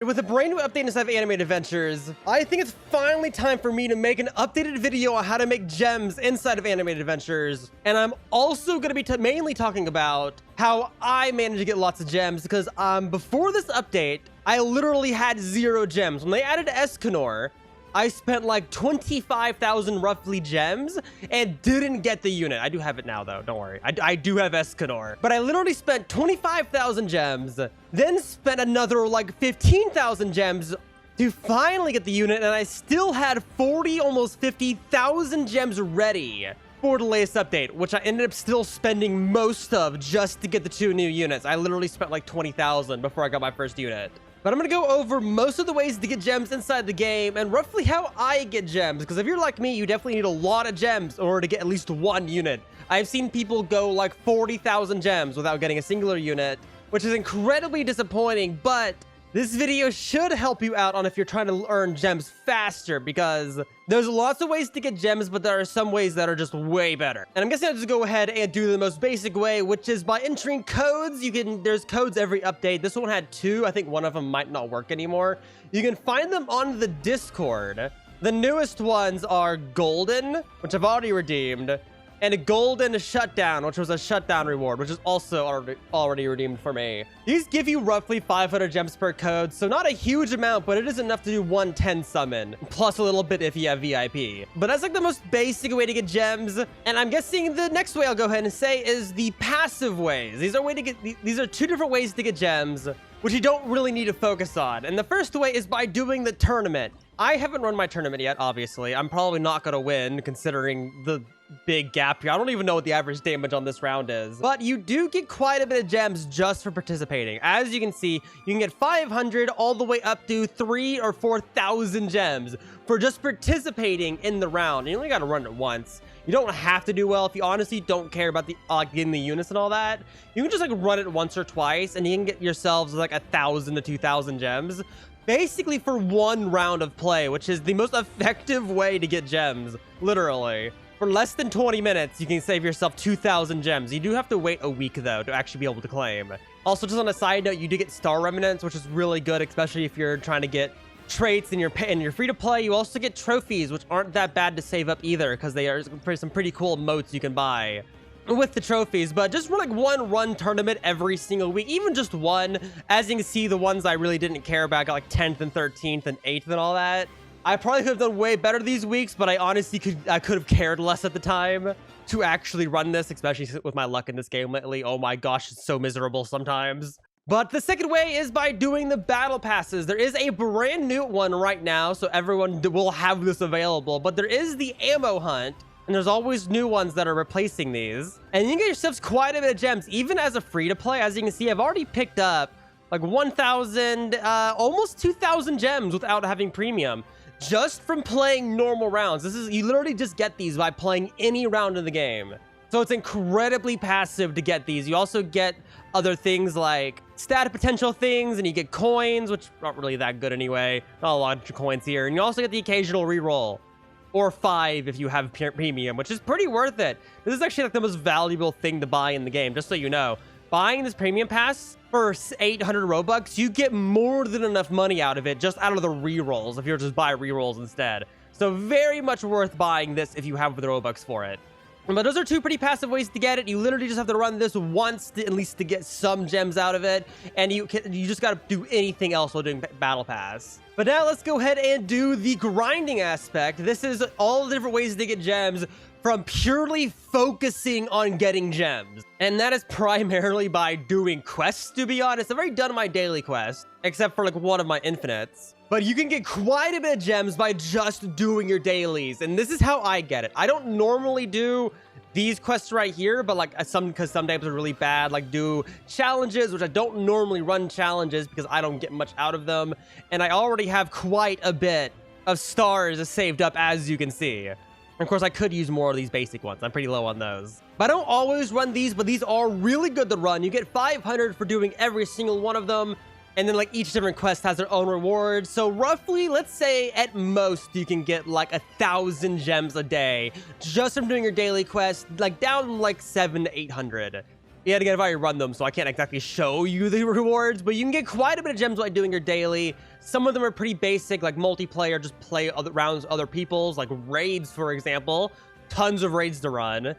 With a brand new update inside of Animated Adventures, I think it's finally time for me to make an updated video on how to make gems inside of Animated Adventures. And I'm also going to be mainly talking about how I managed to get lots of gems because before this update, I literally had 0 gems. When they added Escanor, I spent like 25,000 roughly gems and didn't get the unit. I do have it now though, don't worry. I do have Escanor. But I literally spent 25,000 gems, then spent another like 15,000 gems to finally get the unit, and I still had 40, almost 50,000 gems ready for the latest update, which I ended up still spending most of just to get the 2 new units. I literally spent like 20,000 before I got my first unit. But I'm going to go over most of the ways to get gems inside the game and roughly how I get gems. Because if you're like me, you definitely need a lot of gems in order to get at least 1 unit. I've seen people go like 40,000 gems without getting a singular unit, which is incredibly disappointing. But this video should help you out on if you're trying to earn gems faster, because there's lots of ways to get gems, but there are some ways that are just way better. And I'm guessing I'll just go ahead and do the most basic way, which is by entering codes. There's codes every update. This one had 2. I think one of them might not work anymore. You can find them on the Discord. The newest ones are Golden, which I've already redeemed, and a Golden Shutdown, which was a shutdown reward, which is also already redeemed for me. These give you roughly 500 gems per code, so not a huge amount, but it is enough to do 110 summon, plus a little bit if you have VIP. But that's like the most basic way to get gems, and I'm guessing the next way I'll go ahead and say is the passive ways. These are 2 different ways to get gems, which you don't really need to focus on. And the first way is by doing the tournament. I haven't run my tournament yet, obviously. I'm probably not going to win, considering the big gap here. I don't even know what the average damage on this round is. But you do get quite a bit of gems just for participating. As you can see, you can get 500 all the way up to 3,000 or 4,000 gems for just participating in the round. You only got to run it once. You don't have to do well. If you honestly don't care about the getting the units and all that, you can just like run it once or twice and you can get yourselves like 1,000 to 2,000 gems. Basically for 1 round of play, which is the most effective way to get gems, literally. For less than 20 minutes, you can save yourself 2,000 gems. You do have to wait a week, though, to actually be able to claim. Also, just on a side note, you do get star remnants, which is really good, especially if you're trying to get traits and you're free to play. You also get trophies, which aren't that bad to save up either, because they are some pretty cool emotes you can buy with the trophies. But just run like 1 run tournament every single week, even just 1. As you can see, the ones I really didn't care about got like 10th and 13th and 8th and all that. I probably could have done way better these weeks, but I honestly could have cared less at the time to actually run this, especially with my luck in this game lately. Oh my gosh, it's so miserable sometimes. But the second way is by doing the battle passes. There is a brand new one right now, so everyone will have this available. But there is the ammo hunt, and there's always new ones that are replacing these. And you can get yourselves quite a bit of gems, even as a free-to-play. As you can see, I've already picked up like 1,000, almost 2,000 gems without having premium, just from playing normal rounds. You literally just get these by playing any round in the game. So it's incredibly passive to get these. You also get other things like stat potential things, and you get coins, which aren't really that good anyway. Not a lot of coins here. And you also get the occasional reroll, or 5 if you have premium, which is pretty worth it. This is actually like the most valuable thing to buy in the game, just so you know. Buying this premium pass for 800 Robux, you get more than enough money out of it, just out of the rerolls, if you just buy rerolls instead. So very much worth buying this if you have the Robux for it. But those are 2 pretty passive ways to get it. You literally just have to run this once at least to get some gems out of it. And you just got to do anything else while doing Battle Pass. But now let's go ahead and do the grinding aspect. This is all the different ways to get gems from purely focusing on getting gems. And that is primarily by doing quests, to be honest. I've already done my daily quest, except for like one of my infinites. But you can get quite a bit of gems by just doing your dailies. And this is how I get it. I don't normally do these quests right here, but like because sometimes they're really bad, like do challenges, which I don't normally run challenges because I don't get much out of them. And I already have quite a bit of stars saved up, as you can see. Of course, I could use more of these basic ones. I'm pretty low on those. But I don't always run these, but these are really good to run. You get 500 for doing every single one of them. And then like each different quest has their own reward. So roughly, let's say at most you can get like 1,000 gems a day just from doing your daily quest, like down like 700 to 800. Yeah, again, I've already run them, so I can't exactly show you the rewards, but you can get quite a bit of gems by doing your daily. Some of them are pretty basic, like multiplayer, just play other rounds, other people's, like raids, for example. Tons of raids to run.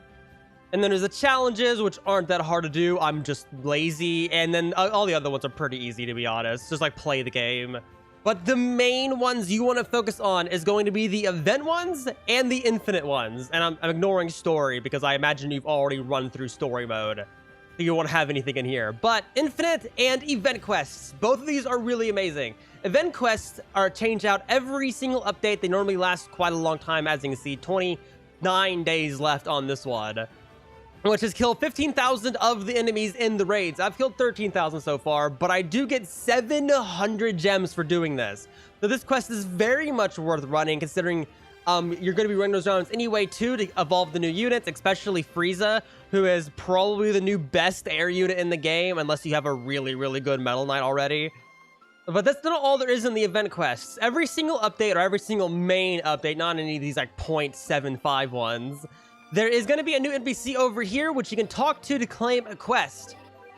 And then there's the challenges, which aren't that hard to do. I'm just lazy. And then all the other ones are pretty easy, to be honest. Just like play the game. But the main ones you want to focus on is going to be the event ones and the infinite ones. And I'm ignoring story because I imagine you've already run through story mode. So you won't have anything in here. But infinite and event quests, both of these are really amazing. Event quests are changed out every single update. They normally last quite a long time, as you can see, 29 days left on this one, which has killed 15,000 of the enemies in the raids. I've killed 13,000 so far, but I do get 700 gems for doing this. So this quest is very much worth running, considering you're going to be running those rounds anyway, too, to evolve the new units, especially Frieza, who is probably the new best air unit in the game, unless you have a really, really good Metal Knight already. But that's not all there is in the event quests. Every single update, or every single main update, not any of these like 0.75 ones, there is going to be a new NPC over here, which you can talk to claim a quest.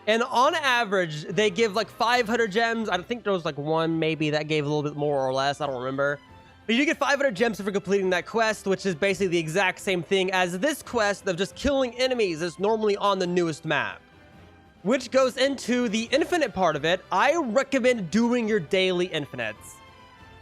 And on average, they give like 500 gems. I think there was like one maybe that gave a little bit more or less. I don't remember. But you get 500 gems for completing that quest, which is basically the exact same thing as this quest of just killing enemies that's normally on the newest map. Which goes into the infinite part of it. I recommend doing your daily infinites.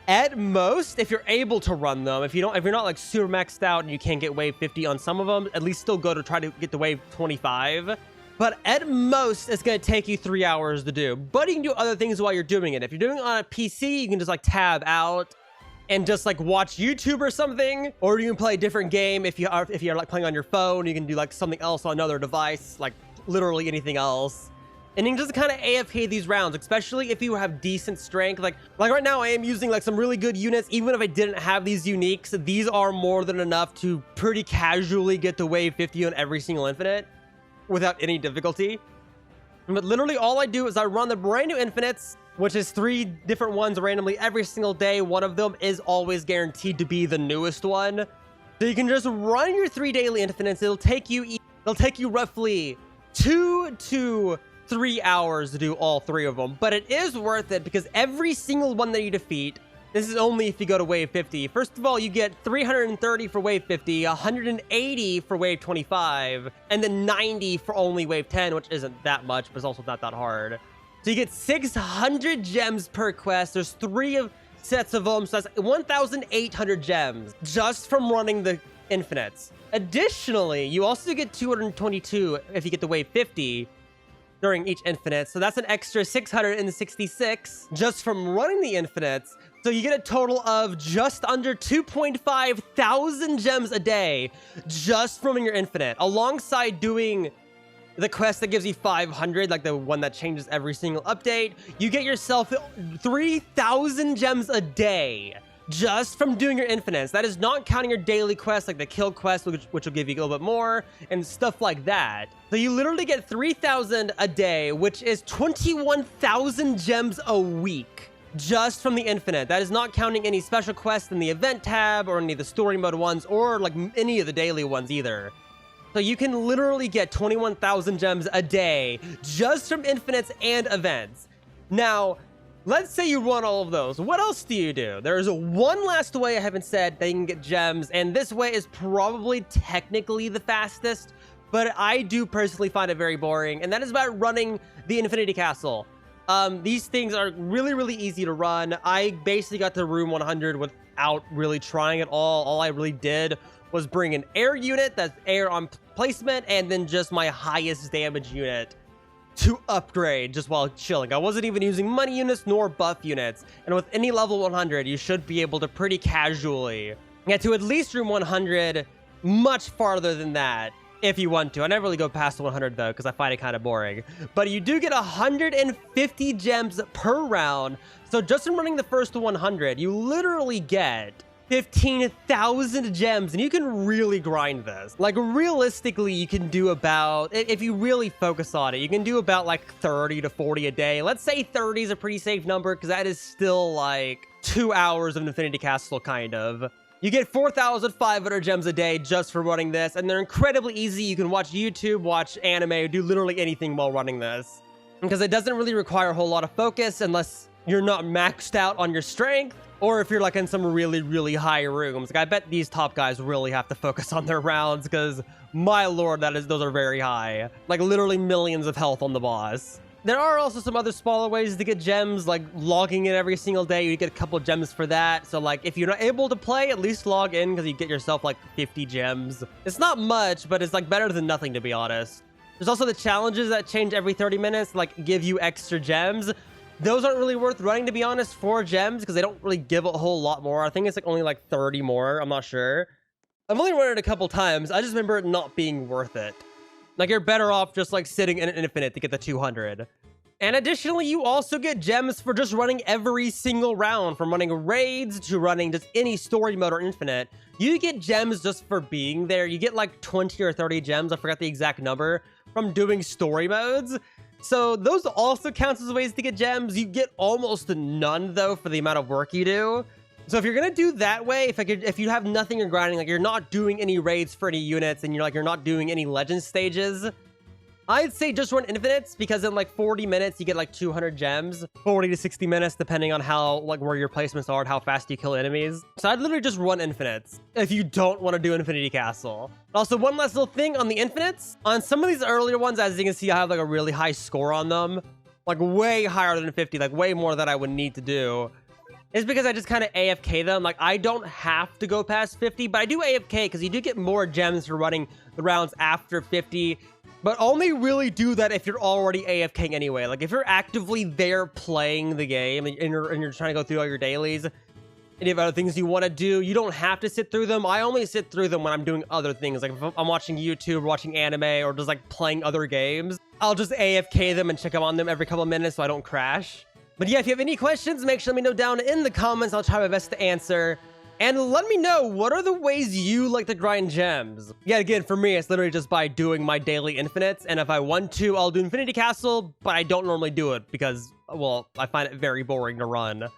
At most, if you're able to run them, if you're not like super maxed out and you can't get wave 50 on some of them, at least still go to try to get to wave 25. But at most, it's going to take you 3 hours to do. But you can do other things while you're doing it. If you're doing it on a PC, you can just like tab out and just like watch YouTube or something, or you can play a different game. If you're like playing on your phone, you can do like something else on another device, like literally anything else. And you can just kind of AFK these rounds, especially if you have decent strength. Like right now, I am using like some really good units. Even if I didn't have these uniques, these are more than enough to pretty casually get to wave 50 on every single infinite without any difficulty. But literally all I do is I run the brand new infinites, which is 3 different ones randomly every single day. One of them is always guaranteed to be the newest one. So you can just run your 3 daily infinites. It'll take you roughly 2 to 3 hours to do all 3 of them. But it is worth it because every single one that you defeat, this is only if you go to wave 50. First of all, you get 330 for wave 50, 180 for wave 25, and then 90 for only wave 10, which isn't that much, but it's also not that hard. So you get 600 gems per quest. There's 3 sets of them, so that's 1,800 gems just from running the infinites. Additionally, you also get 222 if you get to wave 50 during each infinite. So that's an extra 666 just from running the infinites. So you get a total of just under 2.5 thousand gems a day just from your infinite, alongside doing the quest that gives you 500, like the one that changes every single update. You get yourself 3,000 gems a day just from doing your infinites. That is not counting your daily quests, like the kill quest, which will give you a little bit more and stuff like that. So you literally get 3,000 a day, which is 21,000 gems a week just from the infinite. That is not counting any special quests in the event tab or any of the story mode ones or like any of the daily ones either. So you can literally get 21,000 gems a day just from infinites and events. Now, let's say you run all of those. What else do you do? There is one last way I haven't said that you can get gems, and this way is probably technically the fastest, but I do personally find it very boring, and that is by running the Infinity Castle. These things are really, really easy to run. I basically got to room 100 without really trying at all. All I really did was bring an air unit that's air on placement, and then just my highest damage unit to upgrade just while chilling. I wasn't even using money units nor buff units. And with any level 100, you should be able to pretty casually get to at least room 100, much farther than that if you want to. I never really go past 100 though, because I find it kind of boring. But you do get 150 gems per round. So just from running the first 100, you literally get 15,000 gems, and you can really grind this. Like, realistically, you can do about, if you really focus on it, you can do about like 30 to 40 a day. Let's say 30 is a pretty safe number, because that is still like 2 hours of Infinity Castle, kind of. You get 4,500 gems a day just for running this, and they're incredibly easy. You can watch YouTube, watch anime, do literally anything while running this. Because it doesn't really require a whole lot of focus unless you're not maxed out on your strength, or if you're like in some really, really high rooms. Like, I bet these top guys really have to focus on their rounds, because my lord, those are very high. Like literally millions of health on the boss. There are also some other smaller ways to get gems, like logging in every single day. You get a couple gems for that. So like if you're not able to play, at least log in because you get yourself like 50 gems. It's not much, but it's like better than nothing, to be honest. There's also the challenges that change every 30 minutes, like give you extra gems. Those aren't really worth running, to be honest, for gems because they don't really give a whole lot more. I think it's like only like 30 more. I'm not sure. I've only run it a couple times. I just remember it not being worth it. Like, you're better off just, like, sitting in an infinite to get the 200. And additionally, you also get gems for just running every single round, from running raids to running just any story mode or infinite. You get gems just for being there. You get, like, 20 or 30 gems, I forgot the exact number, from doing story modes. So those also counts as ways to get gems. You get almost none, though, for the amount of work you do. So if you're gonna do that way, if you have nothing you're grinding, like you're not doing any raids for any units, and you're not doing any legend stages, I'd say just run infinites, because in like 40 minutes you get like 200 gems, 40 to 60 minutes depending on how like where your placements are and how fast you kill enemies. So I'd literally just run infinites if you don't want to do Infinity Castle. Also, one last little thing on the infinites, on some of these earlier ones, as you can see, I have like a really high score on them, like way higher than 50, like way more than I would need to do. It's because I just kind of AFK them. Like, I don't have to go past 50, but I do AFK because you do get more gems for running the rounds after 50, but only really do that if you're already AFKing anyway. Like, if you're actively there playing the game and you're trying to go through all your dailies and you have other things you want to do, you don't have to sit through them. I only sit through them when I'm doing other things. Like, if I'm watching YouTube, watching anime, or just, like, playing other games, I'll just AFK them and check on them every couple of minutes so I don't crash. But yeah, if you have any questions, make sure to let me know down in the comments. I'll try my best to answer. And let me know, what are the ways you like to grind gems? Yeah, again, for me, it's literally just by doing my daily infinites. And if I want to, I'll do Infinity Castle, but I don't normally do it because, well, I find it very boring to run.